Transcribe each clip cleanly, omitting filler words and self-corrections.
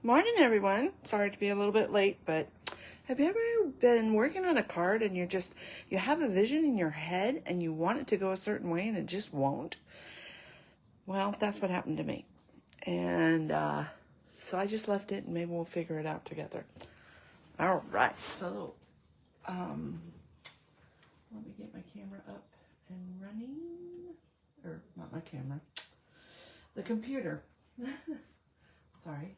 Morning, everyone. Sorry to be a little bit late, but have you ever been working on a card and you have a vision in your head and you want it to go a certain way and it just won't? Well, that's what happened to me. And so I just left it and maybe we'll figure it out together. All right. So let me get my camera up and running. Or not my camera. The computer. Sorry.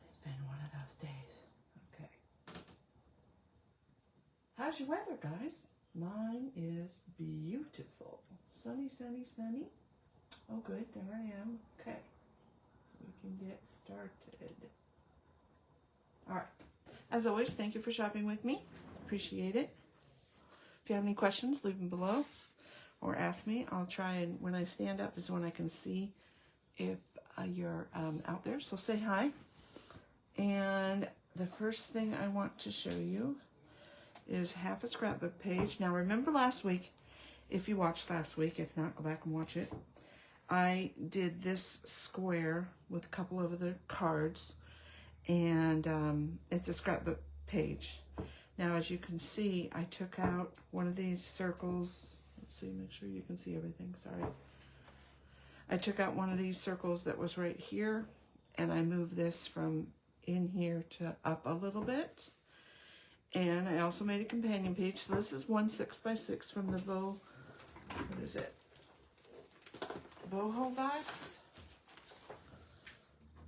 It's been one of those days. Okay. How's your weather, guys? Mine is beautiful. Sunny, sunny, sunny. Oh, good. There I am. Okay. So we can get started. All right. As always, thank you for shopping with me. Appreciate it. If you have any questions, leave them below or ask me. I'll try, and when I stand up is when I can see if you're out there. So say hi. And the first thing I want to show you is half a scrapbook page. Now remember last week, if you watched last week, if not, go back and watch it. I did this square with a couple of other cards, and it's a scrapbook page. Now as you can see, I took out one of these circles. Let's see, make sure you can see everything, sorry. I took out one of these circles that was right here, and I moved this from in here to up a little bit. And I also made a companion page. So this is one 6x6 from the what is it? Boho Vibes?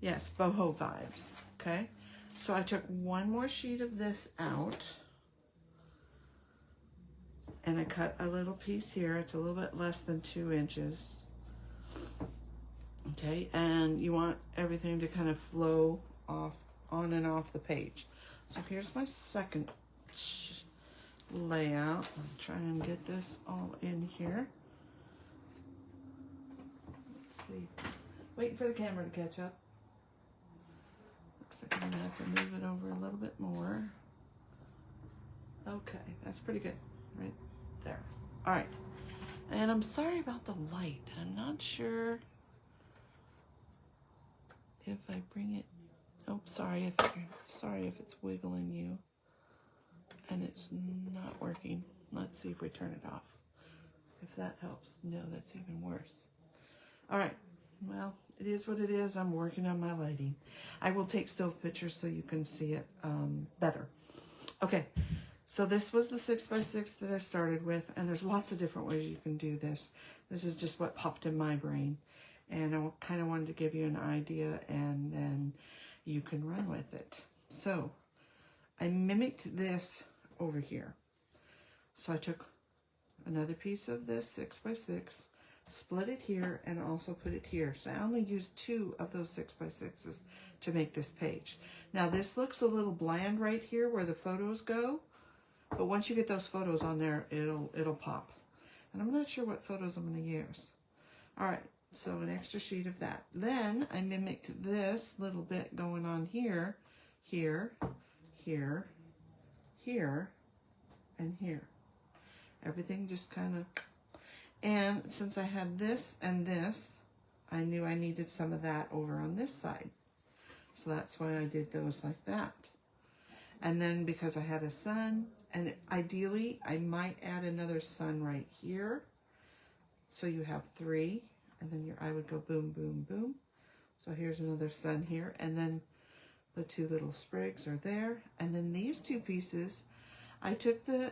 Yes, Boho Vibes. Okay. So I took one more sheet of this out. And I cut a little piece here. It's a little bit less than 2 inches. Okay. And you want everything to kind of flow off, on and off the page. So here's my second layout. I'll try and get this all in here. Let's see. Waiting for the camera to catch up. Looks like I'm gonna have to move it over a little bit more. Okay, that's pretty good right there. All right, and I'm sorry about the light. I'm not sure if I bring it. Oh, sorry if it's wiggling you and it's not working. Let's see if we turn it off. If that helps. No, that's even worse. All right. Well, it is what it is. I'm working on my lighting. I will take still pictures so you can see it better. Okay. So this was the 6x6 that I started with, and there's lots of different ways you can do this. This is just what popped in my brain, and I kind of wanted to give you an idea, and then you can run with it. So I mimicked this over here. So I took another piece of this 6x6, split it here, and also put it here. So I only used 2 of those 6x6s to make this page. Now this looks a little bland right here where the photos go, but once you get those photos on there, it'll pop. And I'm not sure what photos I'm going to use. All right. So an extra sheet of that. Then I mimicked this little bit going on here, here, here, here, and here. Everything just kind of, and since I had this and this, I knew I needed some of that over on this side. So that's why I did those like that. And then because I had a sun, and ideally I might add another sun right here. So you have 3. And then I would go boom, boom, boom. So here's another sun here. And then the 2 little sprigs are there. And then these 2 pieces, I took the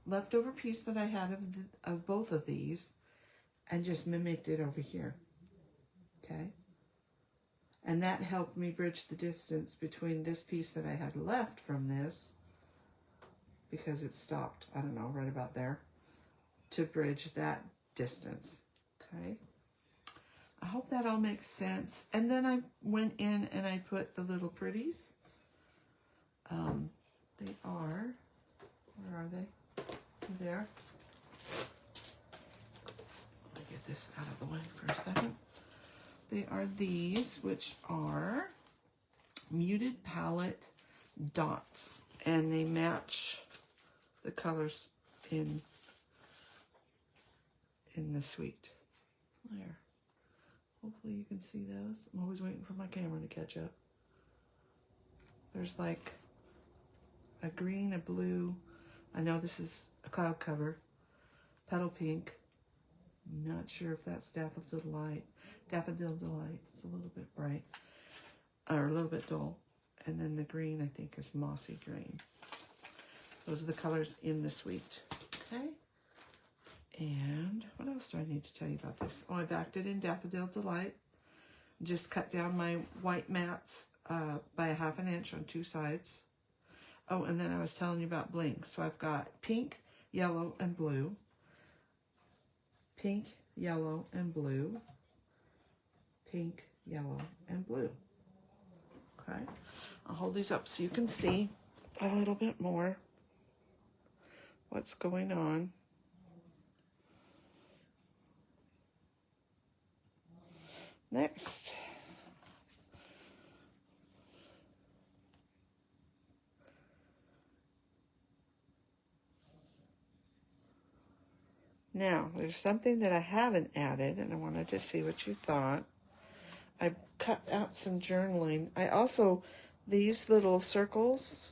leftover piece that I had of both of these and just mimicked it over here. Okay. And that helped me bridge the distance between this piece that I had left from this, because it stopped, I don't know, right about there, to bridge that distance. Okay. I hope that all makes sense. And then I went in and I put the little pretties. They are, where are they? There. Let me get this out of the way for a second. They are these, which are muted palette dots. And they match the colors in the suite. There. Hopefully you can see those. I'm always waiting for my camera to catch up. There's like a green, a blue. I know this is a cloud cover. Petal pink. Not sure if that's Daffodil Delight. Daffodil Delight. It's a little bit bright. Or a little bit dull. And then the green, I think, is mossy green. Those are the colors in the suite. Okay. And what else do I need to tell you about this? Oh, I backed it in Daffodil Delight. Just cut down my white mats by 1/2 inch on 2 sides. Oh, and then I was telling you about bling. So I've got pink, yellow, and blue. Pink, yellow, and blue. Pink, yellow, and blue. Okay. I'll hold these up so you can see a little bit more what's going on. Next. Now, there's something that I haven't added, and I wanted to see what you thought. I cut out some journaling. I also, these little circles,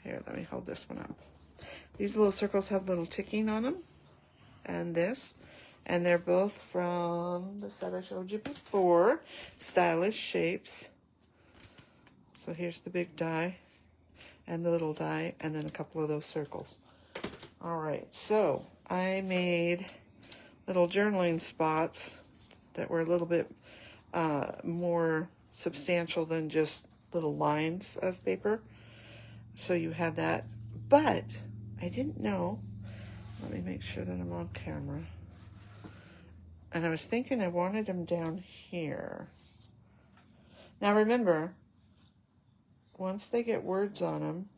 here, let me hold this one up. These little circles have little ticking on them, and this, and they're both from the set I showed you before, Stylish Shapes. So here's the big die, and the little die, and then a couple of those circles. All right, so I made little journaling spots that were a little bit more substantial than just little lines of paper. So you had that, but I didn't know. Let me make sure that I'm on camera. And I was thinking I wanted them down here. Now remember, once they get words on them,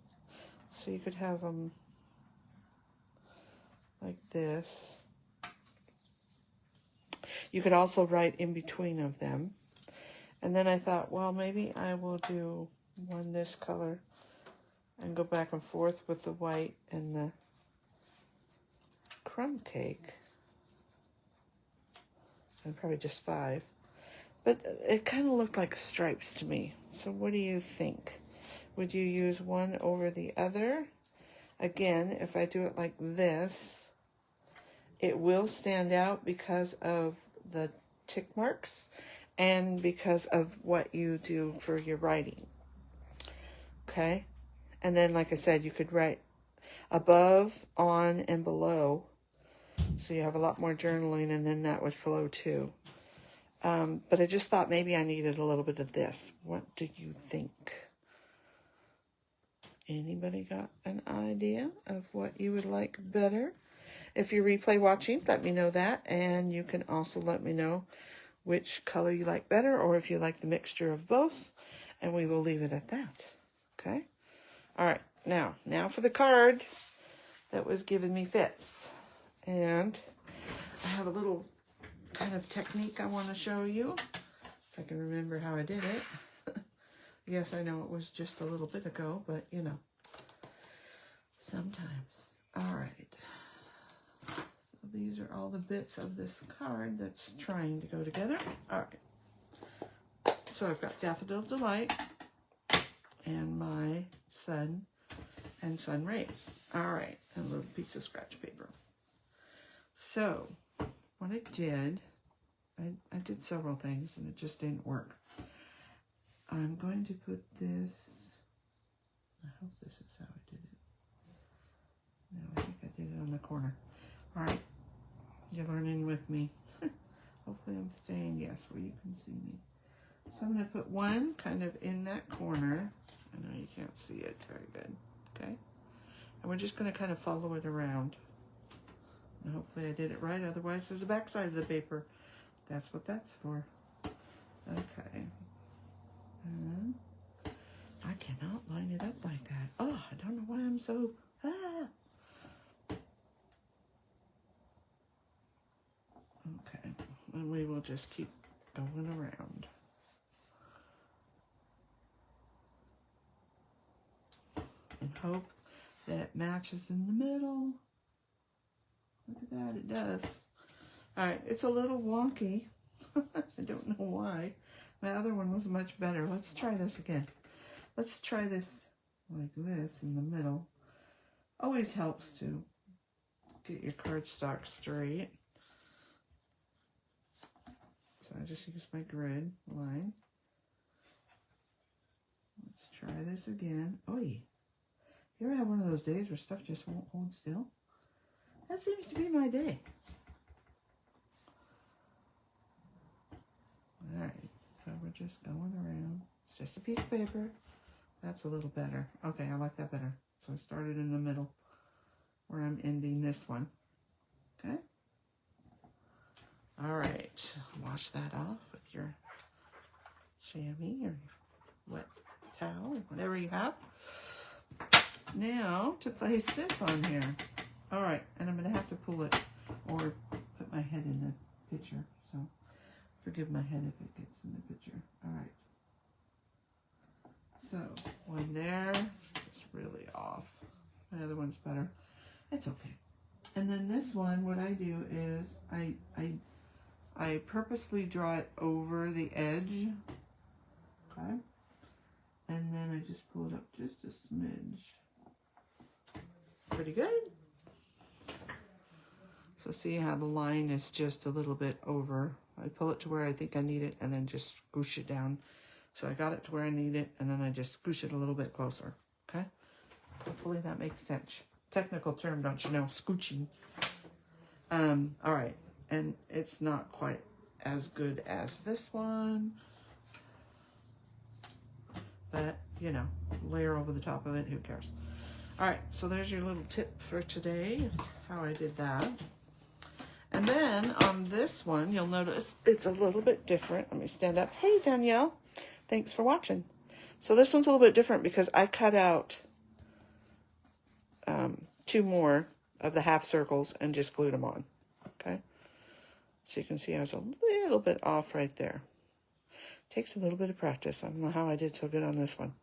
so you could have them like this. You could also write in between of them. And then I thought, well, maybe I will do one this color and go back and forth with the white and the crumb cake. And probably just 5. But it kind of looked like stripes to me. So what do you think? Would you use one over the other? Again, if I do it like this, it will stand out because of the tick marks and because of what you do for your writing. Okay? And then, like I said, you could write above, on, and below. So you have a lot more journaling, and then that would flow too. But I just thought maybe I needed a little bit of this. What do you think? Anybody got an idea of what you would like better? If you're replay watching, let me know that. And you can also let me know which color you like better, or if you like the mixture of both. And we will leave it at that. Okay? All right. Now for the card that was giving me fits. And I have a little kind of technique I want to show you. If I can remember how I did it. Yes, I know it was just a little bit ago, but you know, sometimes. All right. So these are all the bits of this card that's trying to go together. All right. So I've got Daffodil Delight and my sun and sun rays. All right. And a little piece of scratch paper. So what I did, I did several things and it just didn't work. I'm going to put this, I hope this is how I did it. No, I think I did it on the corner. All right, you're learning with me. Hopefully I'm staying, yes, where you can see me. So I'm going to put one kind of in that corner. I know you can't see it very good, okay? And we're just going to kind of follow it around. And hopefully I did it right, otherwise there's a back side of the paper. That's what that's for. Okay. And I cannot line it up like that. Oh, I don't know why I'm so... Okay, and we will just keep going around. And hope that it matches in the middle. Look at that, it does. All right, it's a little wonky. I don't know why. My other one was much better. Let's try this again. Let's try this like this in the middle. Always helps to get your cardstock straight. So I just use my grid line. Let's try this again. Oh, yeah. You ever have one of those days where stuff just won't hold still? That seems to be my day. Alright, so we're just going around. It's just a piece of paper. That's a little better. Okay, I like that better. So I started in the middle where I'm ending this one. Okay? Alright, wash that off with your chamois or wet towel or whatever you have. Now to place this on here. Alright, and I'm going to have to pull it or put my head in the picture. So forgive my head if it gets in the picture. Alright. So one there, it's really off. My other one's better. It's okay. And then this one, what I do is I purposely draw it over the edge. Okay. And then I just pull it up just a smidge. Pretty good. So see how the line is just a little bit over. I pull it to where I think I need it and then just scoosh it down. So I got it to where I need it and then I just scoosh it a little bit closer. Okay? Hopefully that makes sense. Technical term, don't you know? Scooching. All right. And it's not quite as good as this one. But, you know, layer over the top of it, who cares? All right, so there's your little tip for today, how I did that. And then on this one, you'll notice it's a little bit different. Let me stand up. Hey, Danielle. Thanks for watching. So this one's a little bit different because I cut out 2 more of the half circles and just glued them on. Okay? So you can see I was a little bit off right there. Takes a little bit of practice. I don't know how I did so good on this one.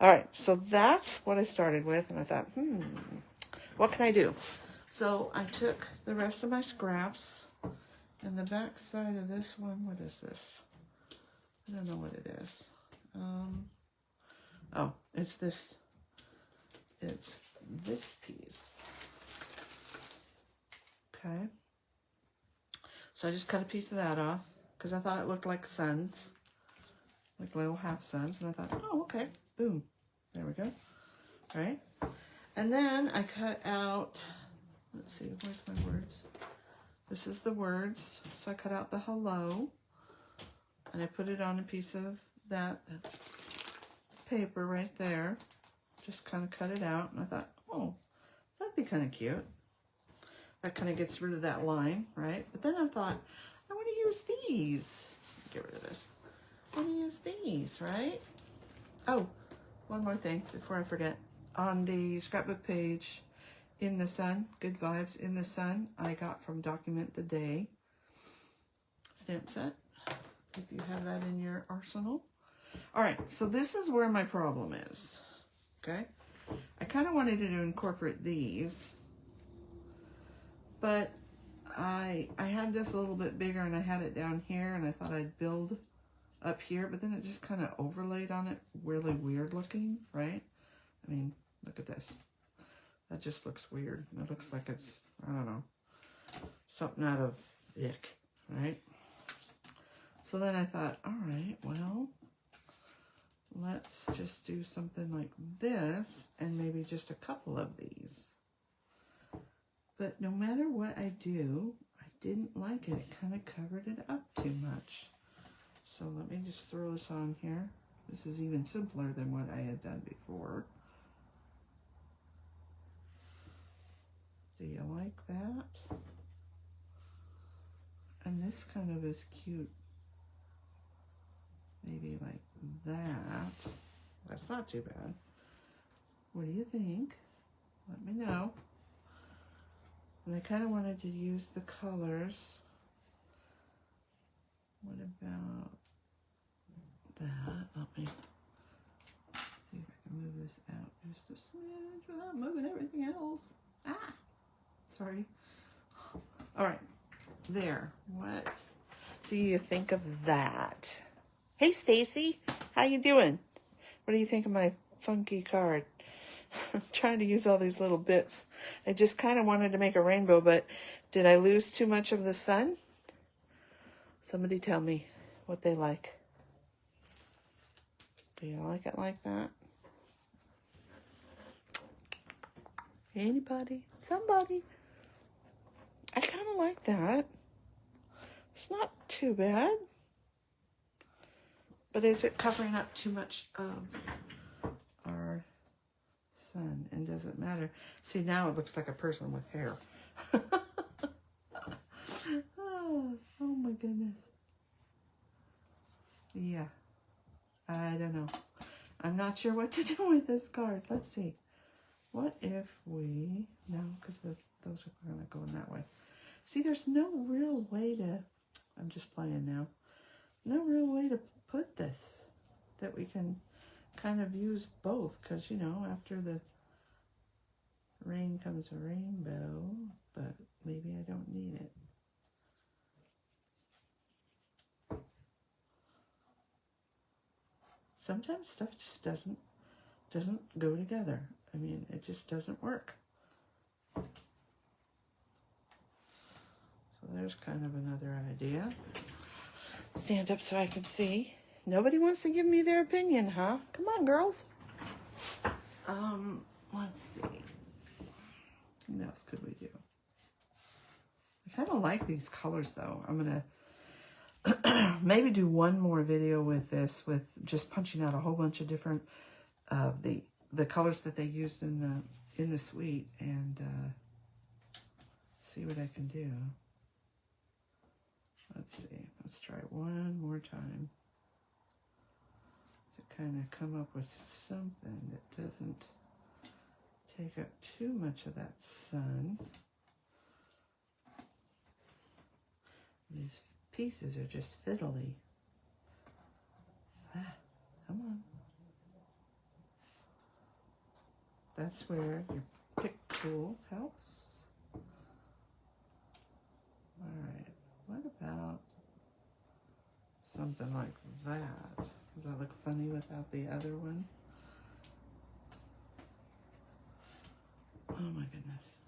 All right, so that's what I started with, and I thought, what can I do? So I took the rest of my scraps, and the back side of this one, what is this? I don't know what it is. Oh, it's this piece. Okay. So I just cut a piece of that off, because I thought it looked like suns, like little half suns, and I thought, oh, okay, boom. There we go. All right. And then I cut out, let's see, where's my words? This is the words. So I cut out the hello, and I put it on a piece of that paper right there. Just kind of cut it out, and I thought, oh, that'd be kind of cute. That kind of gets rid of that line, right? But then I thought, I want to use these. Get rid of this. I want to use these, right? Oh, one more thing before I forget. On the scrapbook page, in the sun, good vibes in the sun, I got from Document the Day stamp set, if you have that in your arsenal. All right, so this is where my problem is, okay? I kind of wanted to incorporate these, but I had this a little bit bigger and I had it down here and I thought I'd build up here, but then it just kind of overlaid on it, really weird looking, right? I mean, look at this. That just looks weird. It looks like it's, I don't know, something out of ick, right? So then I thought, all right, well, let's just do something like this and maybe just a couple of these. But no matter what I do, I didn't like it. It kind of covered it up too much. So let me just throw this on here. This is even simpler than what I had done before. Do you like that? And this kind of is cute. Maybe like that. That's not too bad. What do you think? Let me know. And I kind of wanted to use the colors. What about that? Let me see if I can move this out just a smidge without moving everything else. Ah, sorry. All right, there. What do you think of that? Hey, Stacy, how you doing? What do you think of my funky card? I'm trying to use all these little bits. I just kind of wanted to make a rainbow, but did I lose too much of the sun? Somebody tell me what they like. Do you like it like that? Anybody? Somebody? I kind of like that. It's not too bad. But is it covering up too much of our sun? And does it matter? See, now it looks like a person with hair. Oh my goodness. Yeah. I don't know. I'm not sure what to do with this card. Let's see. What if we... No, because those are going to go in that way. See, there's no real way to... I'm just playing now. No real way to put this that we can kind of use both, because, you know, after the rain comes a rainbow, but maybe I don't need it. Sometimes stuff just doesn't go together. I mean, it just doesn't work. So there's kind of another idea. Stand up so I can see. Nobody wants to give me their opinion, huh? Come on, girls. Let's see. What else could we do? I kind of like these colors, though. I'm gonna maybe do one more video with this, with just punching out a whole bunch of different the colors that they used in the suite, and see what I can do. Let's see. Let's try one more time to kind of come up with something that doesn't take up too much of that sun. These pieces are just fiddly. Ah, come on. That's where your pick tool helps. All right. What about something like that? Does that look funny without the other one? Oh my goodness.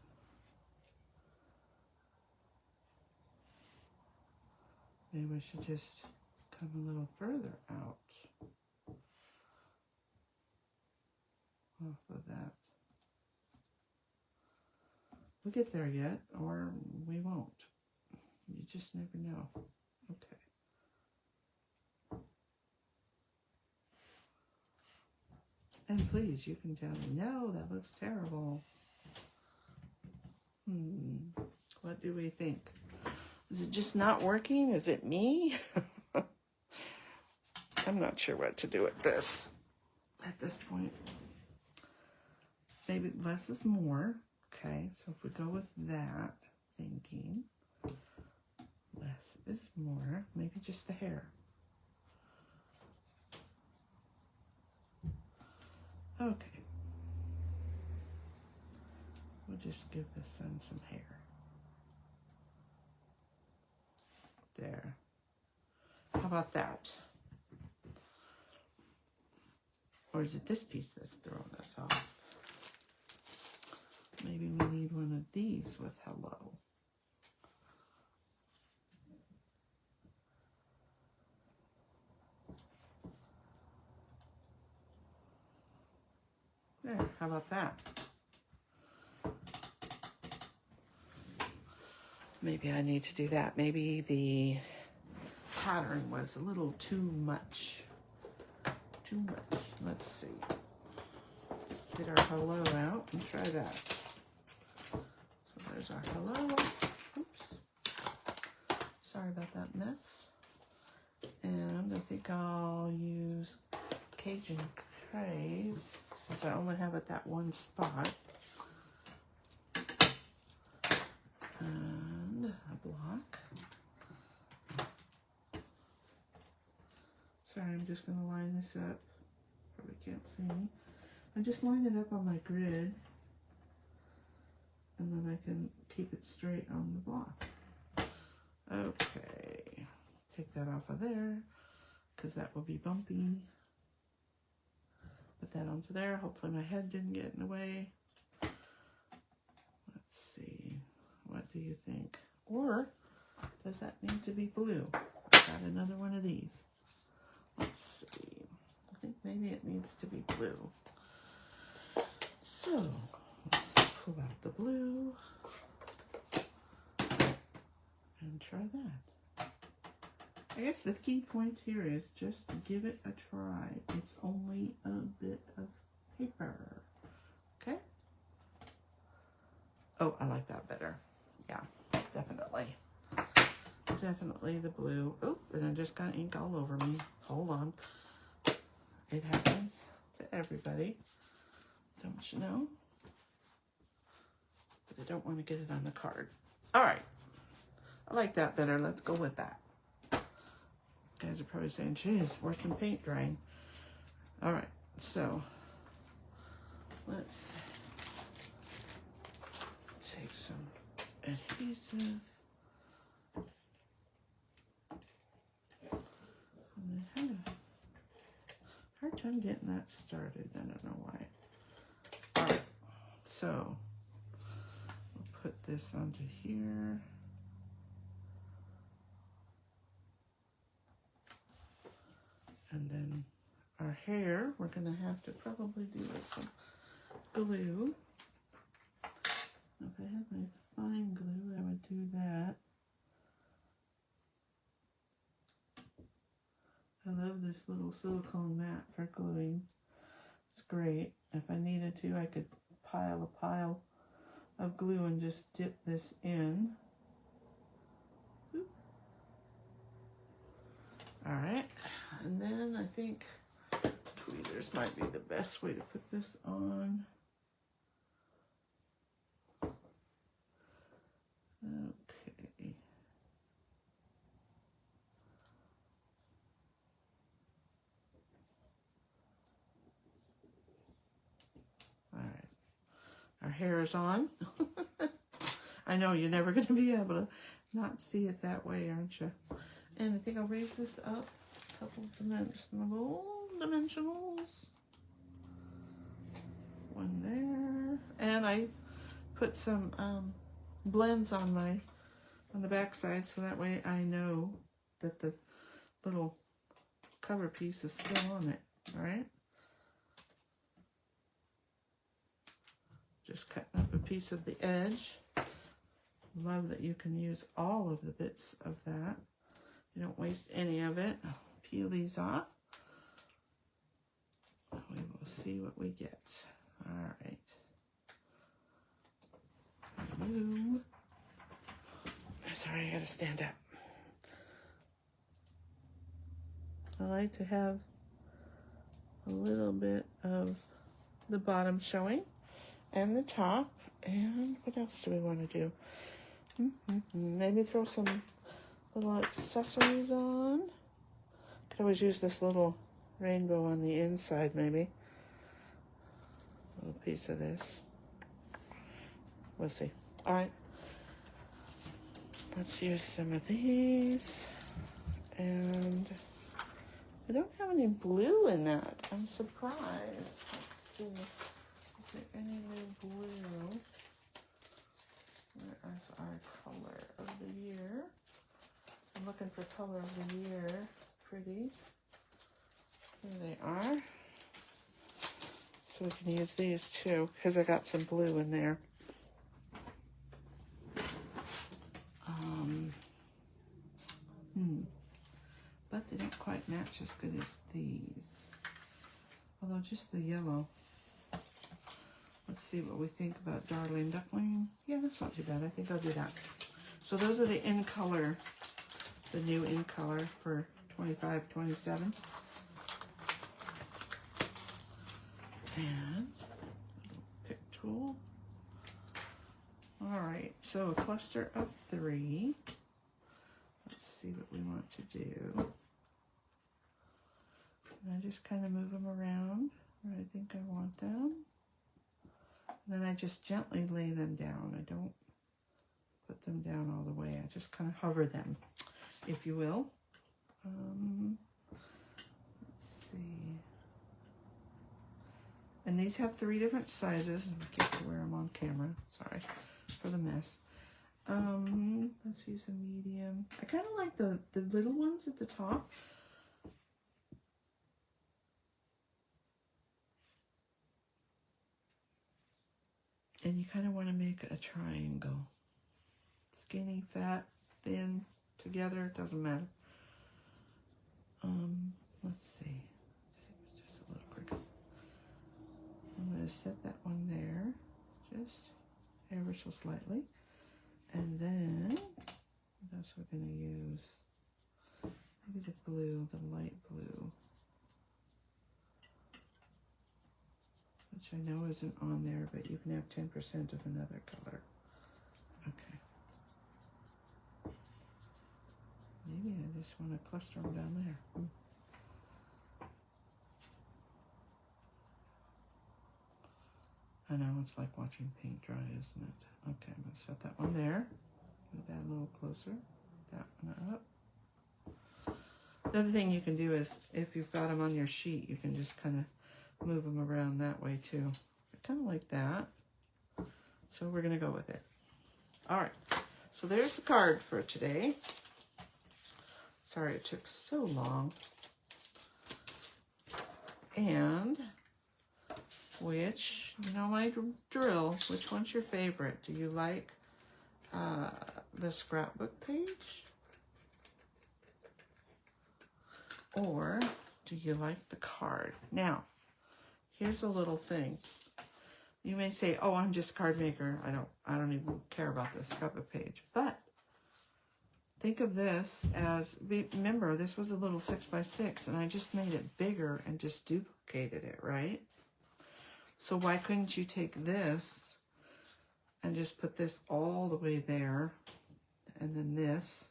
Maybe we should just come a little further out off of that. We'll get there yet, or we won't. You just never know. Okay. And please, you can tell me, no, that looks terrible. What do we think? Is it just not working? Is it me? I'm not sure what to do with this at this point. Maybe less is more. Okay, so if we go with that thinking, less is more. Maybe just the hair. Okay. We'll just give the sun some hair. There. How about that? Or is it this piece that's throwing us off? Maybe we need one of these with hello. There, how about that? Maybe I need to do that. Maybe the pattern was a little too much. Too much. Let's see. Let's get our hello out and try that. So there's our hello. Oops. Sorry about that mess. And I think I'll use Cajun Craze since I only have it that one spot. And a block. Sorry, I'm just going to line this up. Probably can't see me. I just line it up on my grid, and then I can keep it straight on the block. Okay, take that off of there, because that will be bumpy. Put that onto there. Hopefully my head didn't get in the way. Let's see. What do you think? Or does that need to be blue? I got another one of these. Let's see. I think maybe it needs to be blue. So let's pull out the blue and try that. I guess the key point here is just give it a try. It's only a bit of paper. Okay? Oh, I like that better. Yeah, definitely. Definitely the blue. Oh, and I just got ink all over me. Hold on. It happens to everybody. Don't you know? But I don't want to get it on the card. All right. I like that better. Let's go with that. You guys are probably saying, geez, worse than paint drying. All right. So let's take some adhesive. And I had a hard time getting that started. I don't know why. All right. So we'll put this onto here. And then our hair, we're going to have to probably do with some glue. If I had my fine glue, I would do that. I love this little silicone mat for gluing. It's great. If I needed to, I could pile a pile of glue and just dip this in. Oop. All right, and then I think tweezers might be the best way to put this on. Okay. All right, our hair is on. I know you're never going to be able to not see it that way, aren't you? And I think I'll raise this up a couple dimensionals. One there. And I put some blends on the back side so that way I know that the little cover piece is still on it. All right. Just cutting up a piece of the edge. Love that you can use all of the bits of that. You don't waste any of it. Peel these off. We will see what we get. All right. Blue. Sorry, I gotta stand up. I like to have a little bit of the bottom showing and the top. And what else do we want to do? Maybe throw some little accessories on. Could always use this little rainbow on the inside, maybe. A little piece of this. We'll see. All right. Let's use some of these. And I don't have any blue in that. I'm surprised. Let's see. Is there any new blue? Where is our color of the year? I'm looking for color of the year pretties. Here they are. So we can use these too, because I got some blue in there. But they don't quite match as good as these. Although just the yellow. Let's see what we think about Darling Duckling. Yeah, that's not too bad. I think I'll do that. So those are the in color, the new in color for 25-27. And pick tool. All right, so a cluster of 3. Let's see what we want to do. And I just kind of move them around where I think I want them. And then I just gently lay them down. I don't put them down all the way. I just kind of hover them, if you will. Let's see. And these have 3 different sizes. Let me get to where I'm on camera. Sorry for the mess. Let's use a medium. I kind of like the little ones at the top. And you kind of want to make a triangle. Skinny, fat, thin, together, doesn't matter. Let's see. Just a little quicker. I'm going to set that one there, just ever so slightly. And then, what else we're going to use? Maybe the blue, the light blue. Which I know isn't on there, but you can have 10% of another color. Okay. Maybe I just want to cluster them down there. I know, it's like watching paint dry, isn't it? Okay, I'm going to set that one there. Move that a little closer. That one up. The other thing you can do is, if you've got them on your sheet, you can just kind of move them around that way too. Kind of like that. So we're going to go with it. All right. So there's the card for today. Sorry it took so long. And which, you know my drill, which one's your favorite? Do you like the scrapbook page? Or do you like the card? Now, here's a little thing. You may say, oh, I'm just a card maker. I don't even care about the scrapbook page. But think of this as, remember, this was a little 6x6, and I just made it bigger and just duplicated it, right? So why couldn't you take this and just put this all the way there, and then this,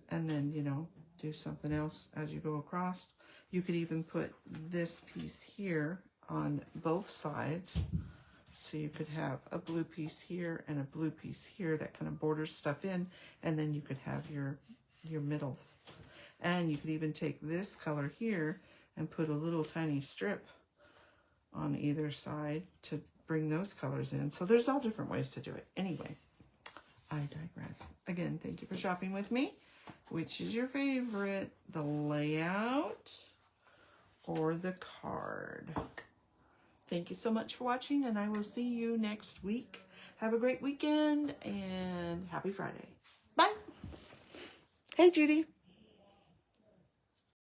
and then, you know, do something else as you go across. You could even put this piece here on both sides. So you could have a blue piece here and a blue piece here that kind of borders stuff in, and then you could have your middles. And you could even take this color here and put a little tiny strip on either side to bring those colors in. So there's all different ways to do it. Anyway, I digress. Again, thank you for shopping with me. Which is your favorite, the layout or the card? Thank you so much for watching, and I will see you next week. Have a great weekend, and happy Friday. Bye. Hey, Judy.